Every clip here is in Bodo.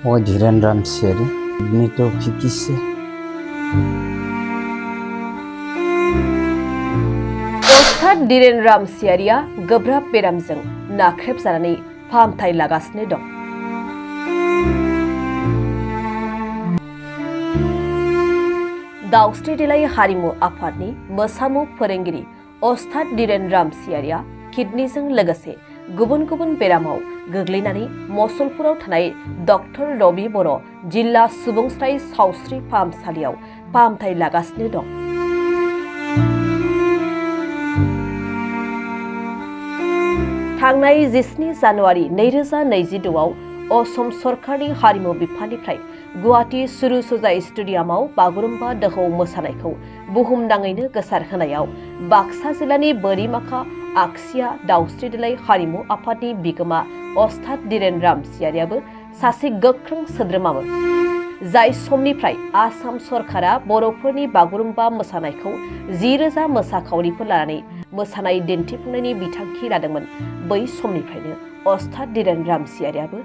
ও ধীরেন রাম সিয়ারি এমনিতেও ফিকিসে अस्ताद धीरेन राम सियारिया गोब्राब बेरामजों नाख्रेबजानानै फाहामथाय लागासिनो दं। दाउस्रि देलाय हारिमु आफादनि मोसामु फोरोंगिरि अस्ताद धीरेन राम सियारिया किडनीजों लोगोसे गुबुन गुबुन बेरामाव गोग्लैनानै मसलपुराव थानाय डक्टर रबि बर' जिल्ला सुबुंस्राय सावस्रि फाहामसालियाव फाहामथाय लागासिनो दं। थांनाय 17 जानुवारि 2026 आव असम सरकारनि हारिमु बिफाननिफ्राय गुवाहाटी सुरु सजाय स्टेडियामाव बागुरुम्बा दोहौ मोसानायखौ बुहुमनाङैनो गोसारहोनायाव बाक्सा जिल्लानि बोरिमाखा आगसिया दाउस्रि देलाय हारिमु आफादनि बिगोमा अस्ताद धीरेन राम सियारियाबो सासे गोख्रों सोद्रोमामोन, जाय समनिफ्राय आसाम सरकारा बर'फोरनि बागुरुम्बा मोसानायखौ 10,000 मोसाखावरिफोर लानानै मोसानाय दिन्थिफुंनायनि बिथांखि लादोंमोन। बै समनिफ्रायनो अस्ताद धीरेन राम सियारियाबो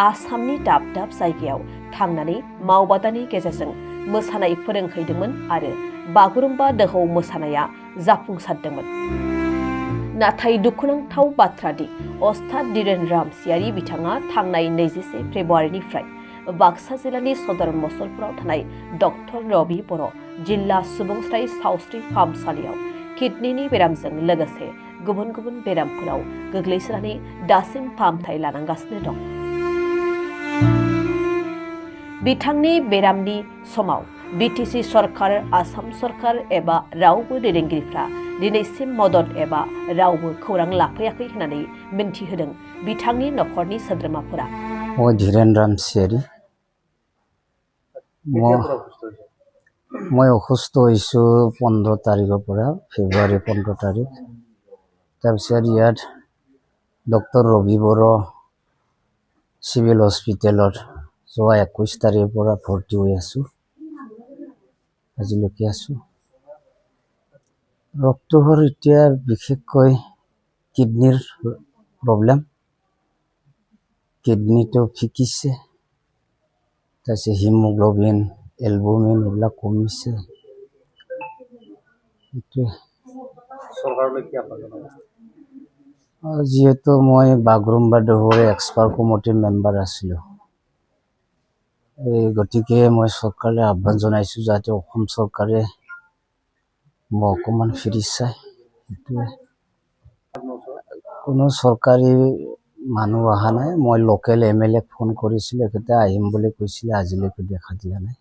आसामनि दाब दाब जायगायाव थांनानै मावबादानि गेजेरजों मोसानाय फोरोंहैदोंमोन आरो बागुरुम्बा दोहौ मोसानाया जाफुंसारदोंमोन। नाथाय दुखुनांथाव बाथ्रादि अस्ताद धीरेन राम सियारि बिथाङा थांनाय 21 फेब्रुवारिनिफ्राय बाक्सा जिल्लानि सदर मसलपुराव थानाय डक्टर रबि बर' जिल्ला सुबुंस्राय सावस्रि फाहामसालियाव किडनीनि बेरामजों लोगोसे गुबुन गुबुन बेरामफोराव गोग्लैसोनानै दासिम फाहामथाय लानांगासिनो दं। बिथांनि बेरामनि समाव बिटिसि सरकार, आसाम सरकार एबा रावबो दैदेनगिरिफ्रा दिनैसिम मदद एबा रावबो खौरां लाफैयाखै होननानै मिन्थिहोदों बिथांनि नखरनि सोद्रोमाफोरा। ও ধীরেন রাম সিয়ারি মই অসুস্থ হৈছোঁ 15 তাৰিখৰ পৰা, ফেব্ৰুৱাৰী 15 তাৰিখ। তাৰপিছত ইয়াত ডক্টৰ ৰবি বড়ো চিভিল হস্পিটেলত যোৱা 21 তাৰিখৰ পৰা ভৰ্তি হৈ আছোঁ, আজিলৈকে আছোঁ। ডক্টৰৰ এতিয়া বিশেষকৈ কিডনীৰ প্ৰব্লেম, কিডনীটো ফিকিছে, তাৰপিছত হিমোগ্ল'বিন, এলবুমিন এইবিলাক কমিছে। যিহেতু মই বাগৰুম্বা দহৌৰ এক্সপাৰ্ট কমিটিৰ মেম্বাৰ আছিলোঁ, গতিকে মই চৰকাৰলৈ আহ্বান জনাইছোঁ যাতে অসম চৰকাৰে মোক অকণমান ফিৰি চায়। সেইটোৱে, কোনো চৰকাৰী মানুহ অহা নাই। মই লোকেল MLA ফোন কৰিছিলোঁ, এখেতে আহিম বুলি কৈছিলে, আজিলৈকে দেখা দিয়া নাই।